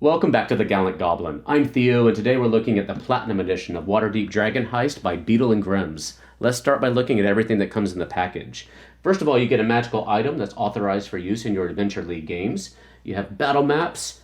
Welcome back to the Gallant Goblin. I'm Theo, and today we're looking at the Platinum Edition of Waterdeep Dragon Heist by Beadle Grimm. Let's start by looking at everything that comes in the package. First of all, you get a magical item that's authorized for use in your Adventure League games. You have battle maps,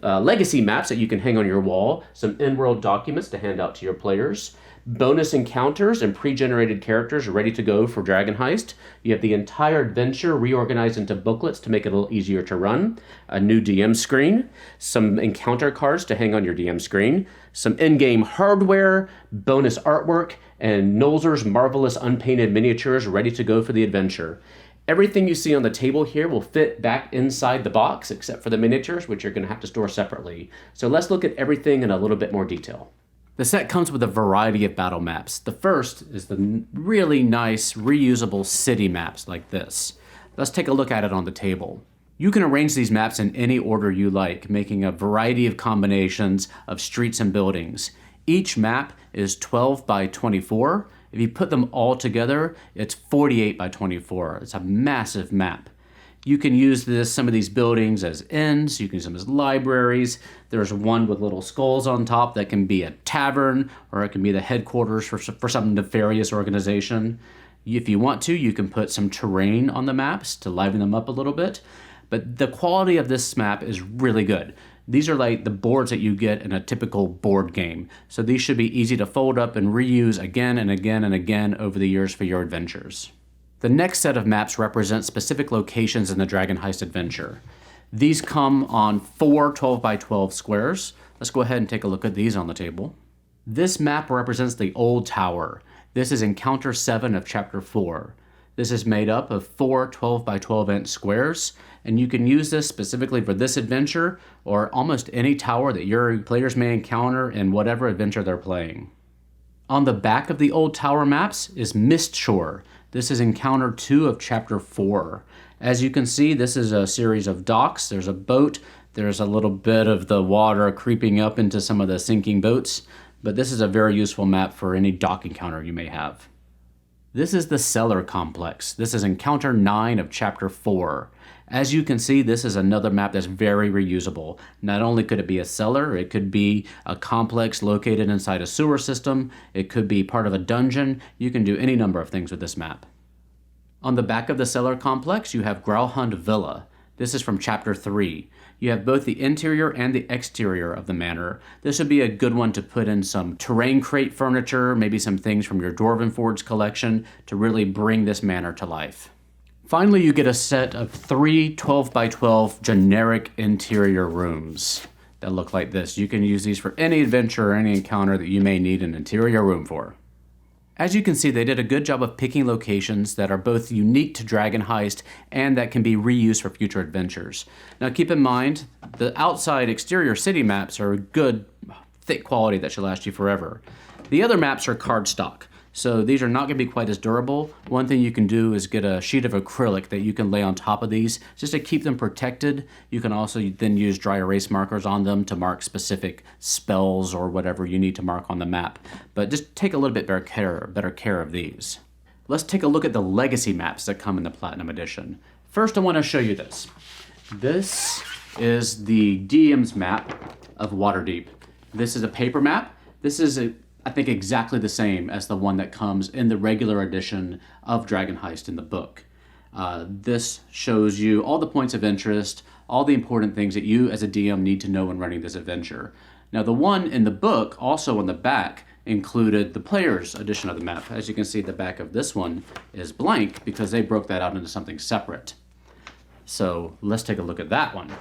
legacy maps that you can hang on your wall, some in-world documents to hand out to your players, bonus encounters and pre-generated characters ready to go for Dragon Heist. You have the entire adventure reorganized into booklets to make it a little easier to run, a new DM screen, some encounter cards to hang on your DM screen, some in-game hardware, bonus artwork, and Nolzur's marvelous unpainted miniatures ready to go for the adventure. Everything you see on the table here will fit back inside the box except for the miniatures, which you're going to have to store separately. So let's look at everything in a little bit more detail. The set comes with a variety of battle maps. The first is the really nice reusable city maps like this. Let's take a look at it on the table. You can arrange these maps in any order you like, making a variety of combinations of streets and buildings. Each map is 12 by 24. If you put them all together, it's 48 by 24. It's a massive map. You can use some of these buildings as inns, you can use them as libraries. There's one with little skulls on top that can be a tavern, or it can be the headquarters for some nefarious organization. If you want to, you can put some terrain on the maps to liven them up a little bit. But the quality of this map is really good. These are like the boards that you get in a typical board game. So these should be easy to fold up and reuse again and again and again over the years for your adventures. The next set of maps represent specific locations in the Dragon Heist adventure. These come on 4 12 by 12 squares. Let's go ahead and take a look at these on the table. This map represents the Old Tower. This is Encounter 7 of Chapter 4. This is made up of 4 12 by 12 inch squares, and you can use this specifically for this adventure or almost any tower that your players may encounter in whatever adventure they're playing. On the back of the Old Tower maps is Mistshore. This is Encounter 2 of Chapter 4. As you can see, this is a series of docks. There's a boat. There's a little bit of the water creeping up into some of the sinking boats. But this is a very useful map for any dock encounter you may have. This is the Cellar complex. This is Encounter 9 of Chapter 4. As you can see, this is another map that's very reusable. Not only could it be a cellar, it could be a complex located inside a sewer system, it could be part of a dungeon. You can do any number of things with this map. On the back of the Cellar complex, you have Gralhund Villa. This is from Chapter 3. You have both the interior and the exterior of the manor. This would be a good one to put in some terrain crate furniture, maybe some things from your Dwarven Forge collection to really bring this manor to life. Finally, you get a set of 3 12 by 12 generic interior rooms that look like this. You can use these for any adventure or any encounter that you may need an interior room for. As you can see, they did a good job of picking locations that are both unique to Dragon Heist and that can be reused for future adventures. Now keep in mind, the outside exterior city maps are good, thick quality that should last you forever. The other maps are cardstock. So these are not going to be quite as durable. One thing you can do is get a sheet of acrylic that you can lay on top of these just to keep them protected. You can also then use dry erase markers on them to mark specific spells or whatever you need to mark on the map. But just take a little bit better care of these. Let's take a look at the legacy maps that come in the Platinum Edition. First, I want to show you this. This is the DM's map of Waterdeep. This is a paper map. This is I think exactly the same as the one that comes in the regular edition of Dragon Heist in the book. This shows you all the points of interest, all the important things that you as a DM need to know when running this adventure. Now the one in the book also on the back included the player's edition of the map. As you can see, the back of this one is blank because they broke that out into something separate. So let's take a look at that one.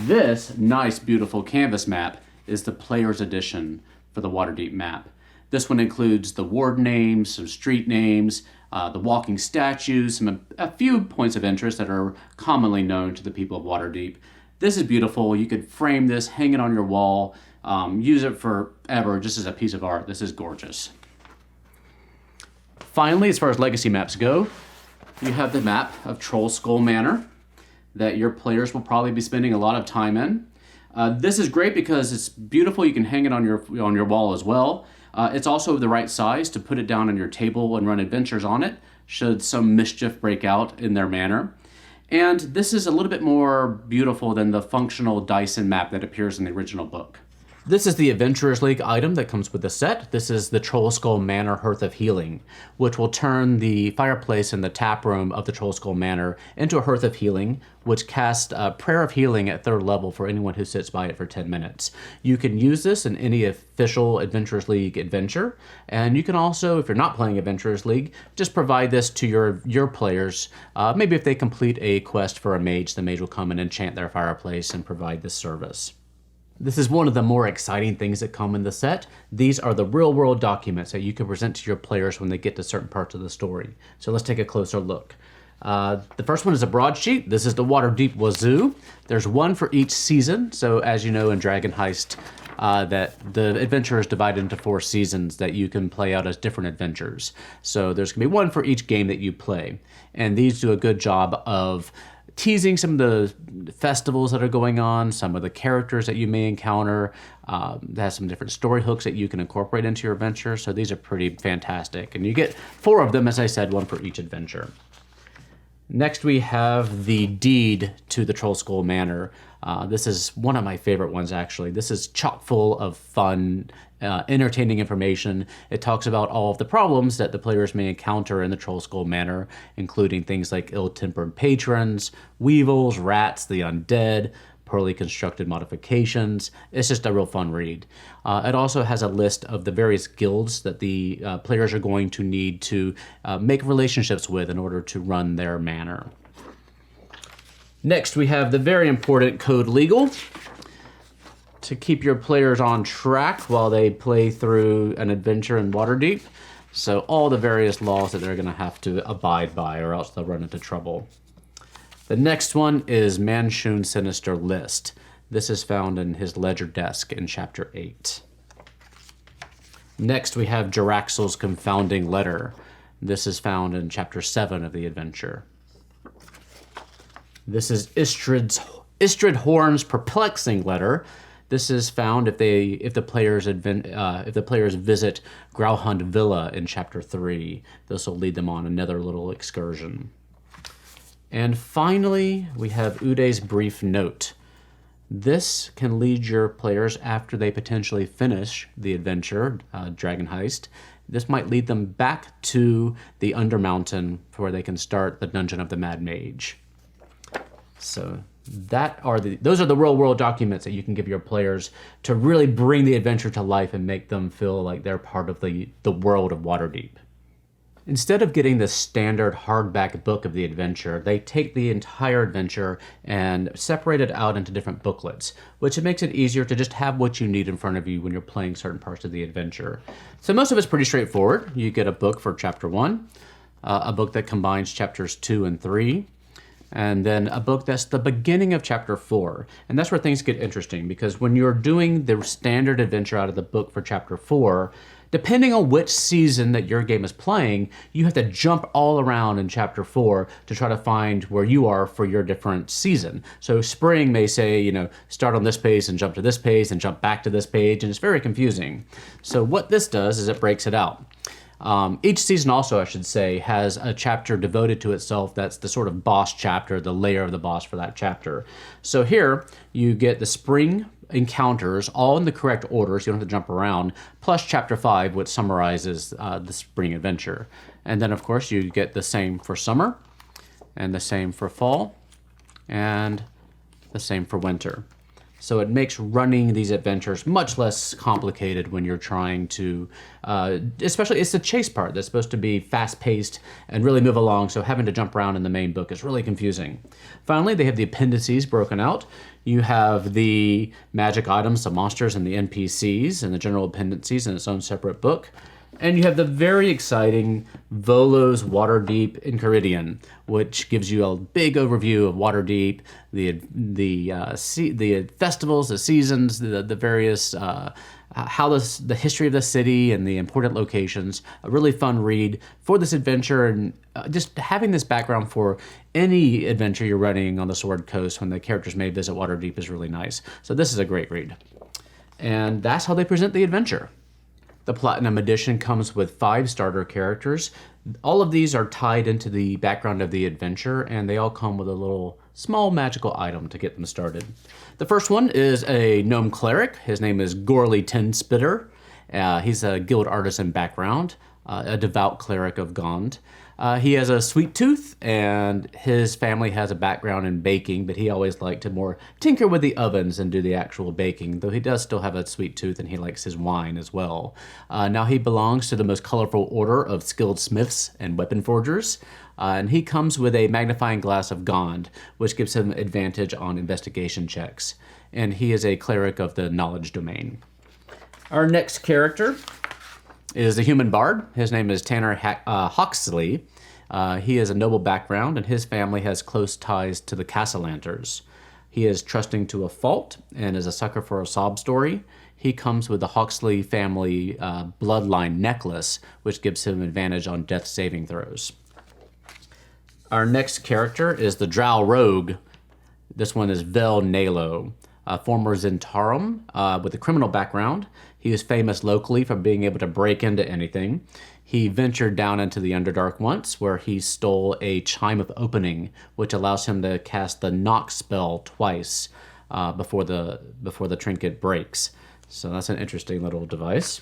This nice, beautiful canvas map is the player's edition for the Waterdeep map. This one includes the ward names, some street names, the walking statues, a few points of interest that are commonly known to the people of Waterdeep. This is beautiful. You could frame this, hang it on your wall, use it forever just as a piece of art. This is gorgeous. Finally, as far as legacy maps go, you have the map of Troll Skull Manor that your players will probably be spending a lot of time in. This is great because it's beautiful. You can hang it on your wall as well. It's also the right size to put it down on your table and run adventures on it, should some mischief break out in their manor. And this is a little bit more beautiful than the functional Dyson map that appears in the original book. This is the Adventurers League item that comes with the set. This is the Trollskull Manor Hearth of Healing, which will turn the fireplace in the tap room of the Trollskull Manor into a Hearth of Healing, which casts a Prayer of Healing at 3rd level for anyone who sits by it for 10 minutes. You can use this in any official Adventurers League adventure, and you can also, if you're not playing Adventurers League, just provide this to your players. Maybe if they complete a quest for a mage, the mage will come and enchant their fireplace and provide this service. This is one of the more exciting things that come in the set. These are the real-world documents that you can present to your players when they get to certain parts of the story. So let's take a closer look. The first one is a broadsheet. This is the Waterdeep Wazoo. There's one for each season. So as you know in Dragon Heist, that the adventure is divided into 4 seasons that you can play out as different adventures. So there's going to be one for each game that you play. And these do a good job of teasing some of the festivals that are going on, some of the characters that you may encounter. It has some different story hooks that you can incorporate into your adventure. So these are pretty fantastic. And you get 4 of them, as I said, one for each adventure. Next, we have the deed to the Trollskull Manor. This is one of my favorite ones, actually. This is chock full of fun, entertaining information. It talks about all of the problems that the players may encounter in the Trollskull Manor, including things like ill-tempered patrons, weevils, rats, the undead, poorly constructed modifications. It's just a real fun read. It also has a list of the various guilds that the players are going to need to make relationships with in order to run their manor. Next, we have the very important Code Legal to keep your players on track while they play through an adventure in Waterdeep. So all the various laws that they're going to have to abide by, or else they'll run into trouble. The next one is Manshoon Sinister List. This is found in his ledger desk in Chapter 8. Next, we have Jaraxel's Confounding Letter. This is found in Chapter 7 of the adventure. This is Istrid Horn's Perplexing Letter. This is found if the players visit Gralhund Villa in Chapter 3. This will lead them on another little excursion. And finally, we have Uday's Brief Note. This can lead your players after they potentially finish the adventure, Dragon Heist. This might lead them back to the Undermountain where they can start the Dungeon of the Mad Mage. So those are the real-world documents that you can give your players to really bring the adventure to life and make them feel like they're part of the world of Waterdeep. Instead of getting the standard hardback book of the adventure, they take the entire adventure and separate it out into different booklets, which makes it easier to just have what you need in front of you when you're playing certain parts of the adventure. So most of it's pretty straightforward. You get a book for Chapter 1, a book that combines Chapters 2 and 3, and then a book that's the beginning of Chapter 4. And that's where things get interesting, because when you're doing the standard adventure out of the book for Chapter 4, depending on which season that your game is playing, you have to jump all around in Chapter 4 to try to find where you are for your different season. So spring may say, start on this page and jump to this page and jump back to this page, and it's very confusing. So what this does is it breaks it out. Each season also, I should say, has a chapter devoted to itself that's the sort of boss chapter, the layer of the boss for that chapter. So here, you get the spring encounters, all in the correct order, so you don't have to jump around, plus Chapter 5, which summarizes the spring adventure. And then, of course, you get the same for summer, and the same for fall, and the same for winter. So it makes running these adventures much less complicated when you're trying to, especially it's the chase part that's supposed to be fast-paced and really move along, so having to jump around in the main book is really confusing. Finally, they have the appendices broken out. You have the magic items, the monsters, and the NPCs, and the general appendices in its own separate book. And you have the very exciting Volo's Waterdeep Enchiridion, which gives you a big overview of Waterdeep, the festivals, the seasons, the various, the history of the city and the important locations. A really fun read for this adventure, and just having this background for any adventure you're running on the Sword Coast when the characters may visit Waterdeep is really nice. So this is a great read. And that's how they present the adventure. The Platinum Edition comes with 5 starter characters. All of these are tied into the background of the adventure, and they all come with a little small magical item to get them started. The first one is a gnome cleric. His name is Gorley Tinspitter. He's a guild artisan background, a devout cleric of Gond. He has a sweet tooth, and his family has a background in baking, but he always liked to more tinker with the ovens and do the actual baking, though he does still have a sweet tooth and he likes his wine as well. Now he belongs to the most colorful order of skilled smiths and weapon forgers, and he comes with a magnifying glass of Gond, which gives him advantage on investigation checks, and he is a cleric of the knowledge domain. Our next character is the human bard. His name is Tanner Hawksley. He has a noble background, and his family has close ties to the Castellanters. He is trusting to a fault and is a sucker for a sob story. He comes with the Hawksley family bloodline necklace, which gives him advantage on death saving throws. Our next character is the Drow Rogue. This one is Vel Nalo, former Zentarum with a criminal background. He is famous locally for being able to break into anything. He ventured down into the Underdark once, where he stole a Chime of Opening, which allows him to cast the knock spell twice before the trinket breaks. So that's an interesting little device.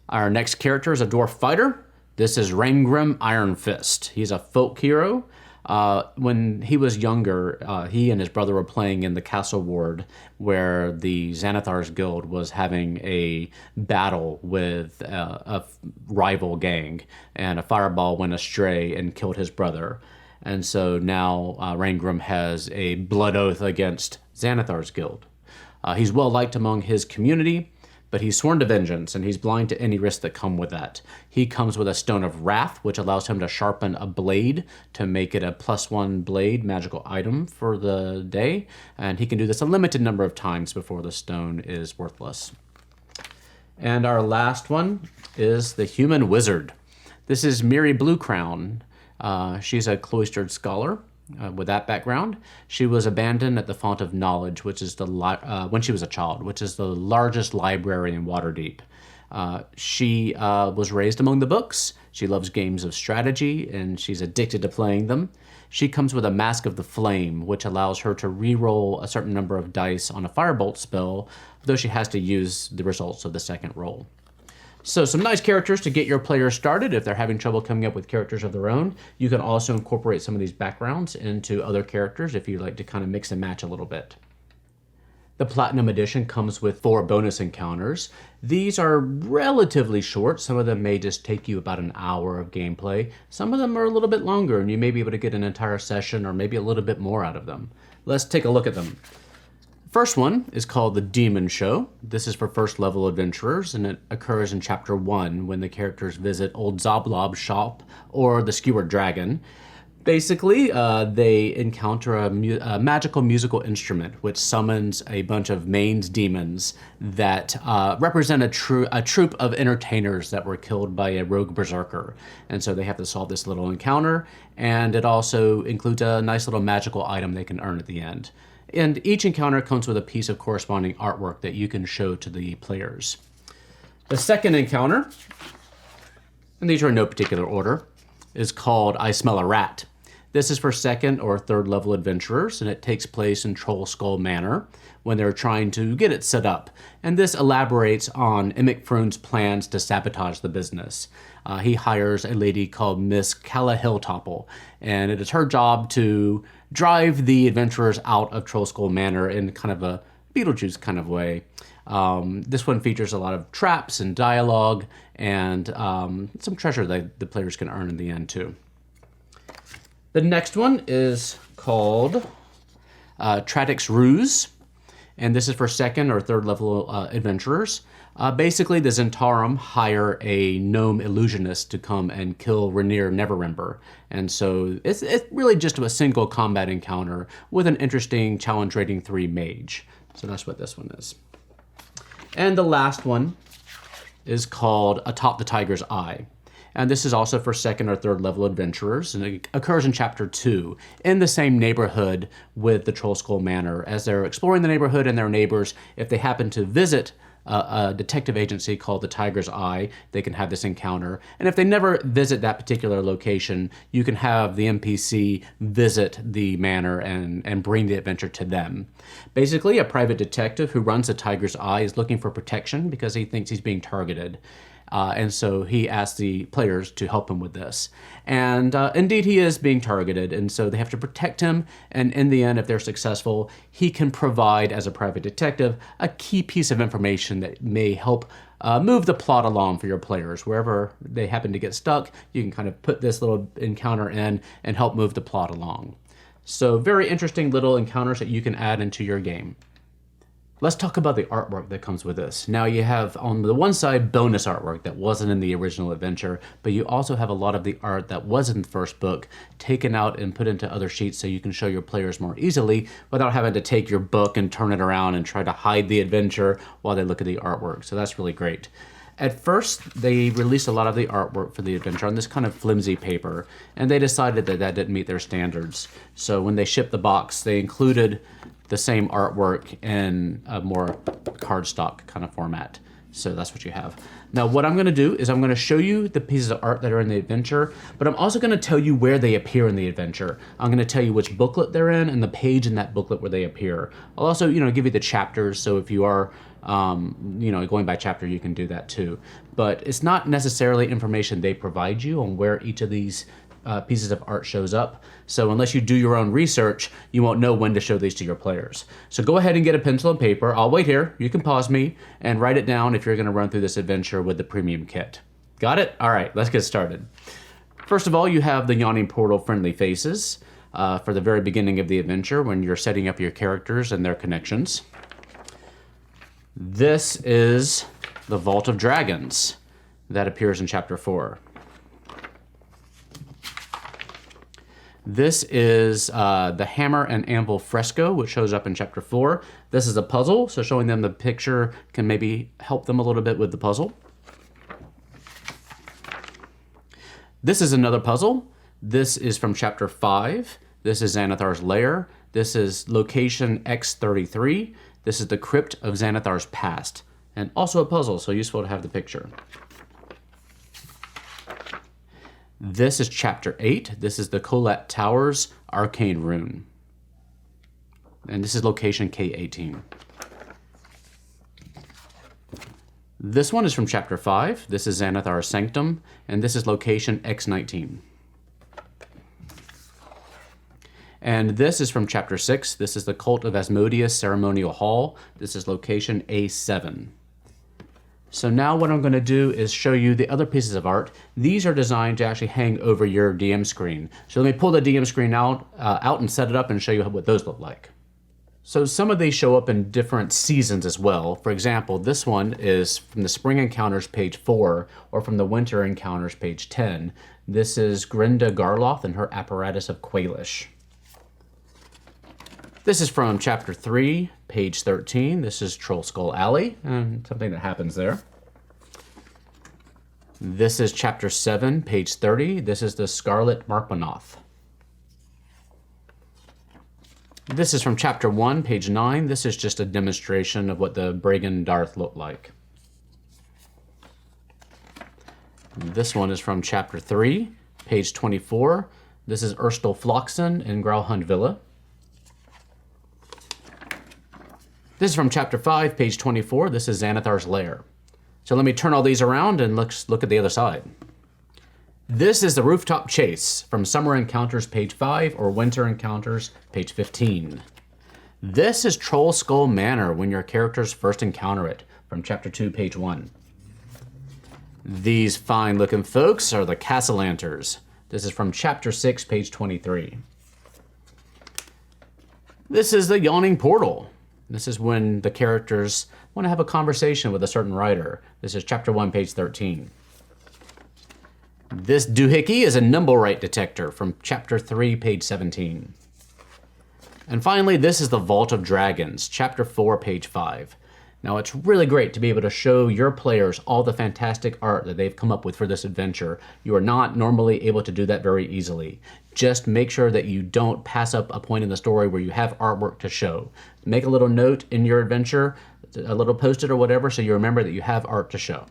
Our next character is a dwarf fighter. This is Rangrim Iron Fist. He's a folk hero. When he was younger, he and his brother were playing in the Castle Ward, where the Xanathar's Guild was having a battle with a rival gang, and a fireball went astray and killed his brother. And so now Rangrim has a blood oath against Xanathar's Guild. He's well liked among his community, but he's sworn to vengeance, and he's blind to any risks that come with that. He comes with a Stone of Wrath, which allows him to sharpen a blade to make it a +1 blade magical item for the day, and he can do this a limited number of times before the stone is worthless. And our last one is the Human Wizard. This is Miri Bluecrown. She's a cloistered scholar. With that background, she was abandoned at the Font of Knowledge, which is when she was a child, which is the largest library in Waterdeep. She was raised among the books. She loves games of strategy, and she's addicted to playing them. She comes with a Mask of the Flame, which allows her to re-roll a certain number of dice on a Firebolt spell, though she has to use the results of the second roll. So some nice characters to get your players started if they're having trouble coming up with characters of their own. You can also incorporate some of these backgrounds into other characters if you like to kind of mix and match a little bit. The Platinum Edition comes with 4 bonus encounters. These are relatively short. Some of them may just take you about an hour of gameplay. Some of them are a little bit longer, and you may be able to get an entire session or maybe a little bit more out of them. Let's take a look at them. First one is called the Demon Show. This is for first level adventurers, and it occurs in chapter 1 when the characters visit Old Zoblob's shop or the Skewered Dragon. Basically, they encounter a magical musical instrument which summons a bunch of Maine's demons that represent a troupe of entertainers that were killed by a rogue berserker. And so they have to solve this little encounter, and it also includes a nice little magical item they can earn at the end. And each encounter comes with a piece of corresponding artwork that you can show to the players. The second encounter, and these are in no particular order, is called I Smell a Rat. This is for second or third level adventurers, and it takes place in Troll Skull Manor when they're trying to get it set up. And this elaborates on Emic Froon's plans to sabotage the business. He hires a lady called Miss Calla Hilltopple, and it is her job to drive the adventurers out of Troll Skull Manor in kind of a Beetlejuice kind of way. This one features a lot of traps and dialogue and some treasure that the players can earn in the end too. The next one is called Tradic's Ruse, and this is for second or third level adventurers. Basically, the Zentarum hire a gnome illusionist to come and kill Rainier Neverember. And so it's really just a single combat encounter with an interesting challenge rating 3 mage. So that's what this one is. And the last one is called Atop the Tiger's Eye. And this is also for second or third level adventurers, and it occurs in chapter 2 in the same neighborhood with the Troll Skull Manor. As they're exploring the neighborhood and their neighbors, if they happen to visit a detective agency called the Tiger's Eye, they can have this encounter. And if they never visit that particular location, you can have the NPC visit the manor and bring the adventure to them. Basically, a private detective who runs the Tiger's Eye is looking for protection because he thinks he's being targeted. And so he asks the players to help him with this. And indeed, he is being targeted, and so they have to protect him. And in the end, if they're successful, he can provide, as a private detective, a key piece of information that may help move the plot along for your players. Wherever they happen to get stuck, you can kind of put this little encounter in and help move the plot along. So very interesting little encounters that you can add into your game. Let's talk about the artwork that comes with this. Now you have on the one side bonus artwork that wasn't in the original adventure, but you also have a lot of the art that was in the first book taken out and put into other sheets so you can show your players more easily without having to take your book and turn it around and try to hide the adventure while they look at the artwork. So that's really great. At first, they released a lot of the artwork for the adventure on this kind of flimsy paper, and they decided that that didn't meet their standards. So when they shipped the box, they included the same artwork in a more cardstock kind of format. So that's what you have. Now what I'm going to do is I'm going to show you the pieces of art that are in the adventure, but I'm also going to tell you where they appear in the adventure. I'm going to tell you which booklet they're in and the page in that booklet where they appear. I'll also, give you the chapters, so if you are going by chapter, you can do that too. But it's not necessarily information they provide you on where each of these pieces of art shows up. So unless you do your own research, you won't know when to show these to your players. So go ahead and get a pencil and paper. I'll wait here. You can pause me and write it down if you're going to run through this adventure with the premium kit. Got it? All right, let's get started. First of all, you have the Yawning Portal friendly faces for the very beginning of the adventure when you're setting up your characters and their connections. This is the Vault of Dragons that appears in Chapter 4. This is the Hammer and Anvil fresco, which shows up in Chapter 4. This is a puzzle, so showing them the picture can maybe help them a little bit with the puzzle. This is another puzzle. This is from Chapter 5. This is Xanathar's Lair. This is Location X33. This is the Crypt of Xanathar's Past. And also a puzzle, so useful to have the picture. This is Chapter 8. This is the Colette Towers Arcane Rune. And this is location K18. This one is from Chapter 5. This is Xanathar's Sanctum. And this is location X19. And this is from Chapter 6. This is the Cult of Asmodeus Ceremonial Hall. This is location A7. So now what I'm going to do is show you the other pieces of art. These are designed to actually hang over your DM screen. So let me pull the DM screen out and set it up and show you what those look like. So some of these show up in different seasons as well. For example, this one is from the Spring Encounters page 4 or from the Winter Encounters page 10. This is Grinda Garloth and her apparatus of Quailish. This is from Chapter 3, page 13. This is Troll Skull Alley, and something that happens there. This is Chapter 7, page 30. This is the Scarlet Markmanoth. This is from Chapter 1, page 9. This is just a demonstration of what the Bragan Darth looked like. This one is from Chapter 3, page 24. This is Erstal Floxen in Gralhund Villa. This is from Chapter 5, page 24. This is Xanathar's Lair. So let me turn all these around and let's look at the other side. This is the Rooftop Chase from Summer Encounters, page 5, or Winter Encounters, page 15. This is Troll Skull Manor when your characters first encounter it, from Chapter 2, page 1. These fine-looking folks are the Castlanters. This is from Chapter 6, page 23. This is the Yawning Portal. This is when the characters want to have a conversation with a certain writer. This is Chapter 1, page 13. This doohickey is a Numblerite detector from Chapter 3, page 17. And finally, this is the Vault of Dragons, Chapter 4, page 5. Now, it's really great to be able to show your players all the fantastic art that they've come up with for this adventure. You are not normally able to do that very easily. Just make sure that you don't pass up a point in the story where you have artwork to show. Make a little note in your adventure a little post-it or whatever so you remember that you have art to show.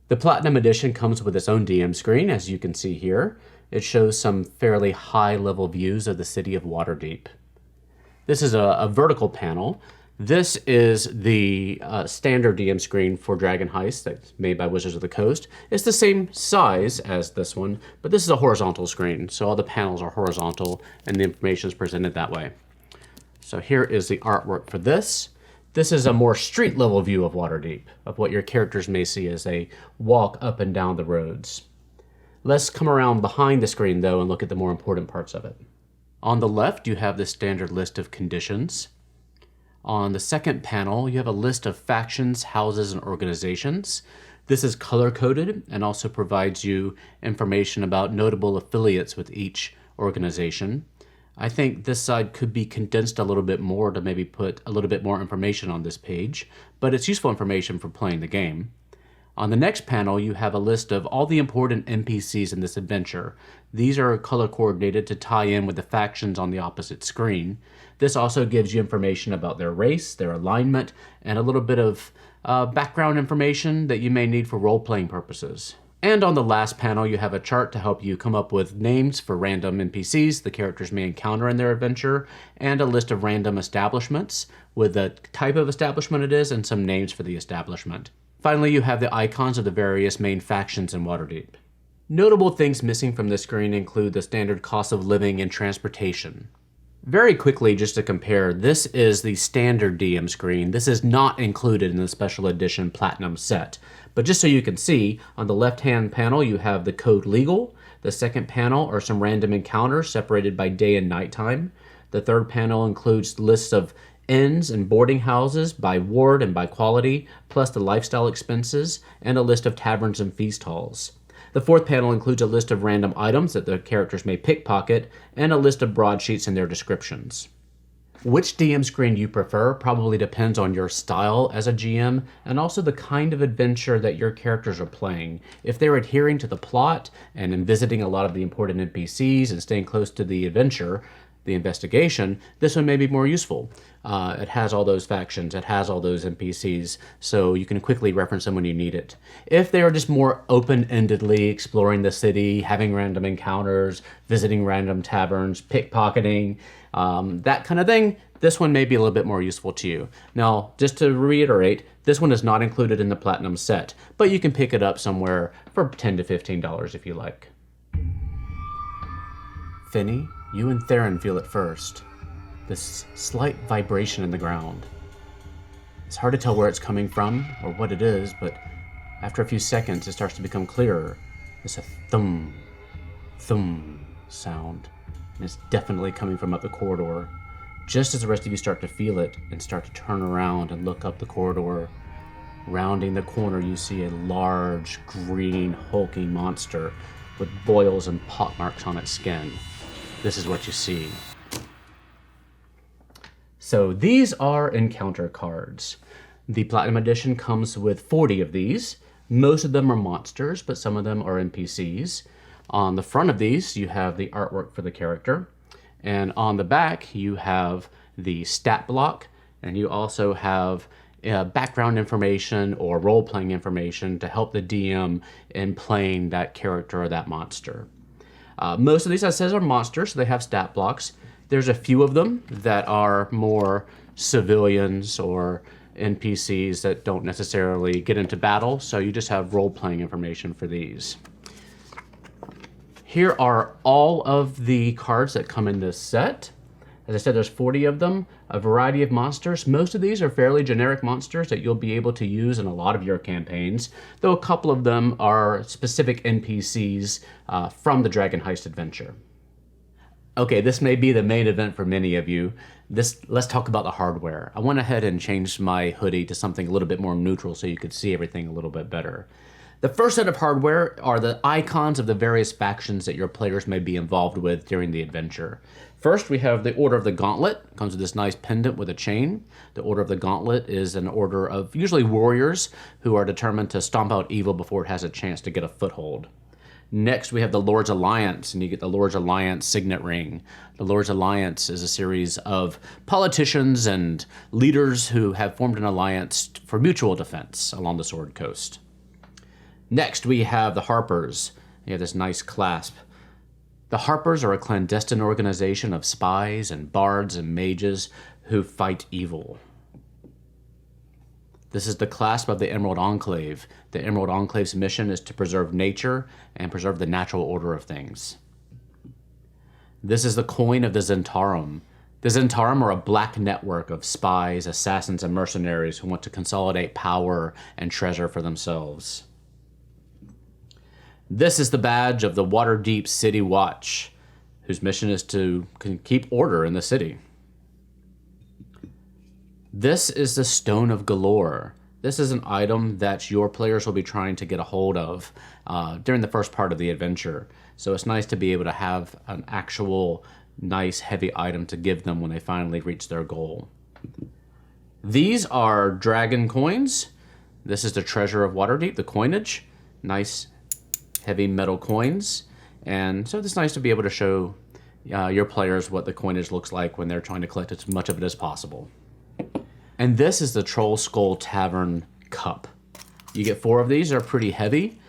The Platinum Edition comes with its own DM screen, as you can see here. It shows some fairly high-level views of the city of Waterdeep. This is a vertical panel. This is the standard DM screen for Dragon Heist that's made by Wizards of the Coast. It's the same size as this one, but this is a horizontal screen, so all the panels are horizontal and the information is presented that way. So here is the artwork for this. This is a more street-level view of Waterdeep, of what your characters may see as they walk up and down the roads. Let's come around behind the screen, though, and look at the more important parts of it. On the left, you have the standard list of conditions. On the second panel, you have a list of factions, houses, and organizations. This is color-coded and also provides you information about notable affiliates with each organization. I think this side could be condensed a little bit more to maybe put a little bit more information on this page, but it's useful information for playing the game. On the next panel, you have a list of all the important NPCs in this adventure. These are color coordinated to tie in with the factions on the opposite screen. This also gives you information about their race, their alignment, and a little bit of background information that you may need for role-playing purposes. And on the last panel, you have a chart to help you come up with names for random NPCs the characters may encounter in their adventure, and a list of random establishments with the type of establishment it is and some names for the establishment. Finally, you have the icons of the various main factions in Waterdeep. Notable things missing from this screen include the standard cost of living and transportation. Very quickly, just to compare, this is the standard DM screen. This is not included in the special edition Platinum set. But just so you can see, on the left-hand panel, you have the code legal. The second panel are some random encounters separated by day and nighttime. The third panel includes lists of inns and boarding houses by ward and by quality, plus the lifestyle expenses, and a list of taverns and feast halls. The fourth panel includes a list of random items that the characters may pickpocket, and a list of broadsheets and their descriptions. Which DM screen you prefer probably depends on your style as a GM, and also the kind of adventure that your characters are playing. If they're adhering to the plot and visiting a lot of the important NPCs and staying close to the adventure, the investigation, this one may be more useful. It has all those factions, it has all those NPCs, so you can quickly reference them when you need it. If they are just more open-endedly exploring the city, having random encounters, visiting random taverns, pickpocketing, that kind of thing, this one may be a little bit more useful to you. Now, just to reiterate, this one is not included in the Platinum set, but you can pick it up somewhere for $10 to $15 if you like. Finny, you and Theron feel it first. This slight vibration in the ground. It's hard to tell where it's coming from or what it is, but after a few seconds it starts to become clearer. It's a thum, thum sound, and it's definitely coming from up the corridor. Just as the rest of you start to feel it and start to turn around and look up the corridor, rounding the corner you see a large, green, hulking monster with boils and pockmarks on its skin. This is what you see. So these are encounter cards. The Platinum Edition comes with 40 of these. Most of them are monsters, but some of them are NPCs. On the front of these, you have the artwork for the character. And on the back, you have the stat block, and you also have background information or role-playing information to help the DM in playing that character or that monster. Most of these, as I said, are monsters, so they have stat blocks. There's a few of them that are more civilians or NPCs that don't necessarily get into battle, so you just have role-playing information for these. Here are all of the cards that come in this set. As I said, there's 40 of them, a variety of monsters. Most of these are fairly generic monsters that you'll be able to use in a lot of your campaigns, though a couple of them are specific NPCs from the Dragon Heist adventure. Okay, this may be the main event for many of you. Let's talk about the hardware. I went ahead and changed my hoodie to something a little bit more neutral so you could see everything a little bit better. The first set of hardware are the icons of the various factions that your players may be involved with during the adventure. First, we have the Order of the Gauntlet. It comes with this nice pendant with a chain. The Order of the Gauntlet is an order of usually warriors who are determined to stomp out evil before it has a chance to get a foothold. Next, we have the Lord's Alliance, and you get the Lord's Alliance signet ring. The Lord's Alliance is a series of politicians and leaders who have formed an alliance for mutual defense along the Sword Coast. Next, we have the Harpers. You have this nice clasp. The Harpers are a clandestine organization of spies and bards and mages who fight evil. This is the clasp of the Emerald Enclave. The Emerald Enclave's mission is to preserve nature and preserve the natural order of things. This is the coin of the Zentarum. The Zentarum are a black network of spies, assassins, and mercenaries who want to consolidate power and treasure for themselves. This is the badge of the Waterdeep City Watch, whose mission is to keep order in the city. This is the Stone of Golorr. This is an item that your players will be trying to get a hold of during the first part of the adventure. So it's nice to be able to have an actual nice heavy item to give them when they finally reach their goal. These are dragon coins. This is the treasure of Waterdeep, the coinage. Nice heavy metal coins. And so it's nice to be able to show your players what the coinage looks like when they're trying to collect as much of it as possible. And this is the Troll Skull Tavern cup. You get 4 of these. They're pretty heavy.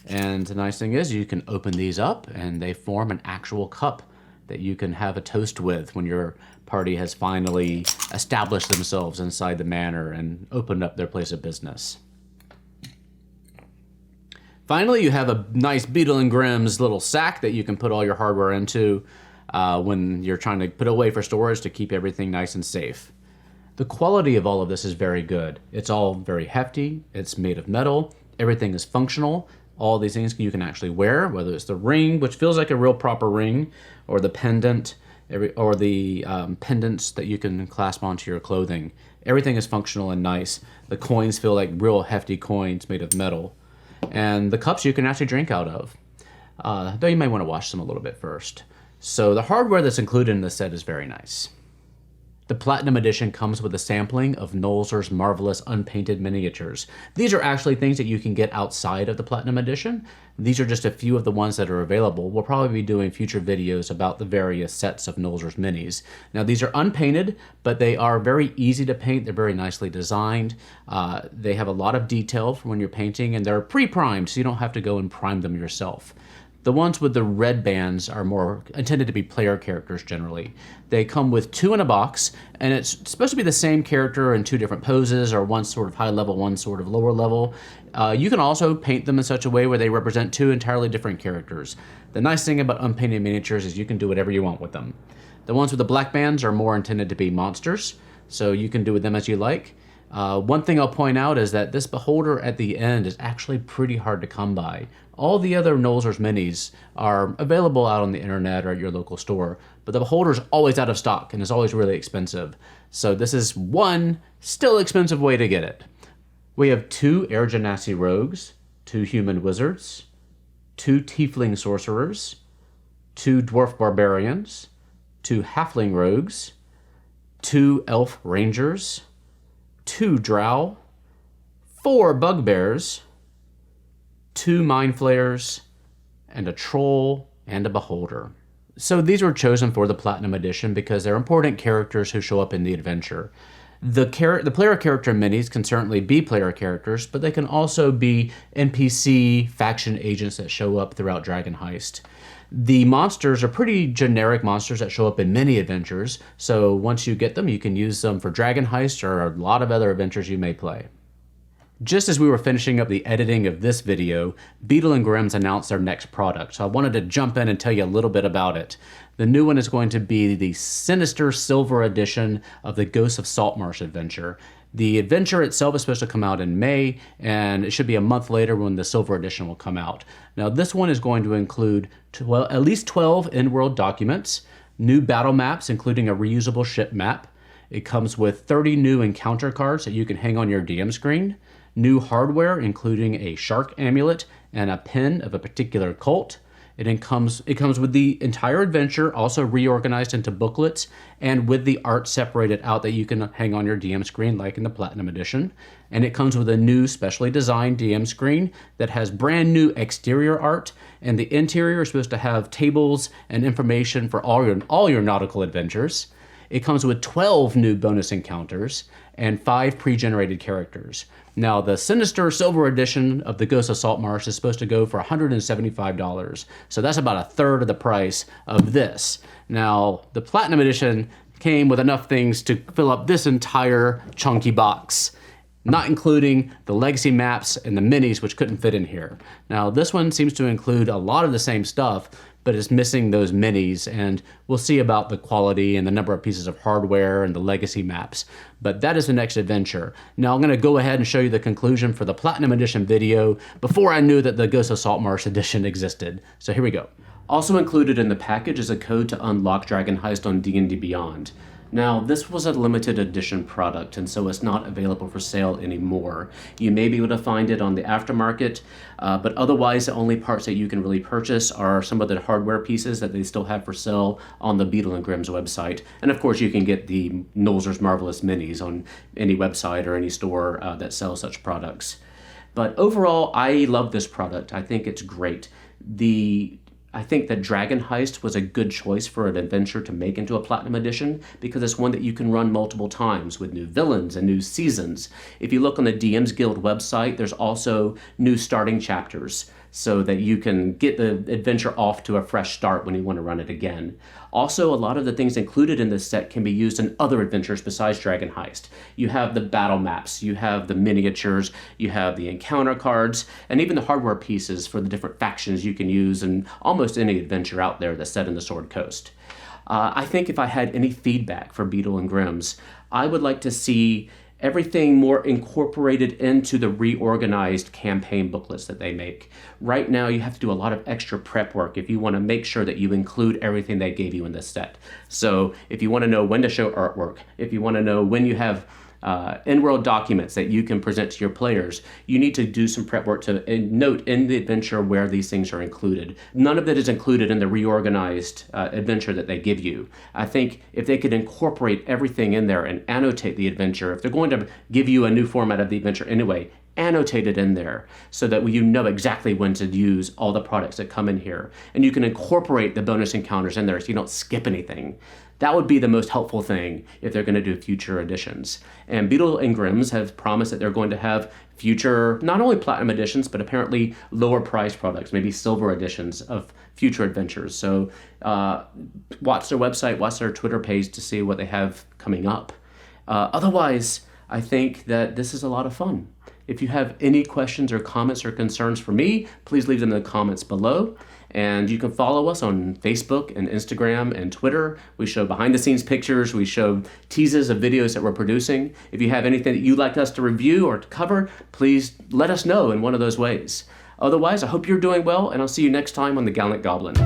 And the nice thing is you can open these up and they form an actual cup that you can have a toast with when your party has finally established themselves inside the manor and opened up their place of business. Finally, you have a nice Beadle Grimm's little sack that you can put all your hardware into when you're trying to put away for storage to keep everything nice and safe. The quality of all of this is very good. It's all very hefty. It's made of metal. Everything is functional. All these things you can actually wear, whether it's the ring, which feels like a real proper ring, or the pendant, or the pendants that you can clasp onto your clothing. Everything is functional and nice. The coins feel like real hefty coins made of metal. And the cups you can actually drink out of. Though you may want to wash them a little bit first. So the hardware that's included in the set is very nice. The Platinum Edition comes with a sampling of Nolzur's marvelous unpainted miniatures. These are actually things that you can get outside of the Platinum Edition. These are just a few of the ones that are available. We'll probably be doing future videos about the various sets of Nolzur's minis. Now these are unpainted, but they are very easy to paint. They're very nicely designed. They have a lot of detail for when you're painting, and they're pre-primed, so you don't have to go and prime them yourself. The ones with the red bands are more intended to be player characters generally. They come with 2 in a box, and it's supposed to be the same character in 2 different poses, or one sort of high level, one sort of lower level. You can also paint them in such a way where they represent 2 entirely different characters. The nice thing about unpainted miniatures is you can do whatever you want with them. The ones with the black bands are more intended to be monsters, so you can do with them as you like. One thing I'll point out is that this beholder at the end is actually pretty hard to come by. All the other Nolzur's minis are available out on the internet or at your local store, but the beholder is always out of stock and is always really expensive. So this is one still expensive way to get it. We have 2 Air Genasi rogues, 2 human wizards, 2 tiefling sorcerers, 2 dwarf barbarians, 2 halfling rogues, 2 elf rangers, 2 drow, 4 bugbears, 2 mind flayers, and a troll and a beholder. So these were chosen for the Platinum Edition because they're important characters who show up in the adventure. The player character minis can certainly be player characters, but they can also be NPC faction agents that show up throughout Dragon Heist. The monsters are pretty generic monsters that show up in many adventures, so once you get them, you can use them for Dragon Heist or a lot of other adventures you may play. Just as we were finishing up the editing of this video, Beadle Grimm's announced their next product, so I wanted to jump in and tell you a little bit about it. The new one is going to be the Sinister Silver Edition of the Ghosts of Saltmarsh adventure. The adventure itself is supposed to come out in May, and it should be a month later when the Silver Edition will come out. Now this one is going to include at least 12 in-world documents, new battle maps including a reusable ship map. It comes with 30 new encounter cards that you can hang on your DM screen, new hardware including a shark amulet and a pin of a particular cult. It comes with the entire adventure, also reorganized into booklets, and with the art separated out that you can hang on your DM screen like in the Platinum Edition. And it comes with a new specially designed DM screen that has brand new exterior art, and the interior is supposed to have tables and information for all your nautical adventures. It comes with 12 new bonus encounters and 5 pre-generated characters. Now, the Sinister Silver Edition of the Ghost of Saltmarsh is supposed to go for $175, so that's about a third of the price of this. Now, the Platinum Edition came with enough things to fill up this entire chunky box, not including the legacy maps and the minis, which couldn't fit in here. Now, this one seems to include a lot of the same stuff, but it's missing those minis, and we'll see about the quality and the number of pieces of hardware and the legacy maps. But that is the next adventure. Now I'm going to go ahead and show you the conclusion for the Platinum Edition video before I knew that the Ghost of Saltmarsh Edition existed. So here we go. Also included in the package is a code to unlock Dragon Heist on D&D Beyond. Now, this was a limited edition product, and so it's not available for sale anymore. You may be able to find it on the aftermarket, but otherwise the only parts that you can really purchase are some of the hardware pieces that they still have for sale on the Beadle Grimm's website. And of course, you can get the Nolzur's Marvelous Minis on any website or any store that sells such products. But overall, I love this product. I think it's great. I think that Dragon Heist was a good choice for an adventure to make into a Platinum Edition because it's one that you can run multiple times with new villains and new seasons. If you look on the DM's Guild website, there's also new starting chapters so that you can get the adventure off to a fresh start when you want to run it again. Also, a lot of the things included in this set can be used in other adventures besides Dragon Heist. You have the battle maps, you have the miniatures, you have the encounter cards, and even the hardware pieces for the different factions you can use in almost any adventure out there that's set in the Sword Coast. I think if I had any feedback for Beadle and Grimm's, I would like to see everything more incorporated into the reorganized campaign booklets that they make. Right now, you have to do a lot of extra prep work if you want to make sure that you include everything they gave you in this set. So if you want to know when to show artwork, if you want to know when you have in-world documents that you can present to your players, you need to do some prep work to note in the adventure where these things are included. None of that is included in the reorganized adventure that they give you. I think if they could incorporate everything in there and annotate the adventure, if they're going to give you a new format of the adventure anyway, annotate it in there so that you know exactly when to use all the products that come in here. And you can incorporate the bonus encounters in there so you don't skip anything. That would be the most helpful thing if they're going to do future editions. And Beadle and Grimm's have promised that they're going to have future, not only Platinum editions, but apparently lower priced products, maybe silver editions of future adventures. So watch their website, watch their Twitter page to see what they have coming up. Otherwise, I think that this is a lot of fun. If you have any questions or comments or concerns for me, please leave them in the comments below. And you can follow us on Facebook and Instagram and Twitter. We show behind the scenes pictures. We show teases of videos that we're producing. If you have anything that you'd like us to review or to cover, please let us know in one of those ways. Otherwise, I hope you're doing well, and I'll see you next time on the Gallant Goblin.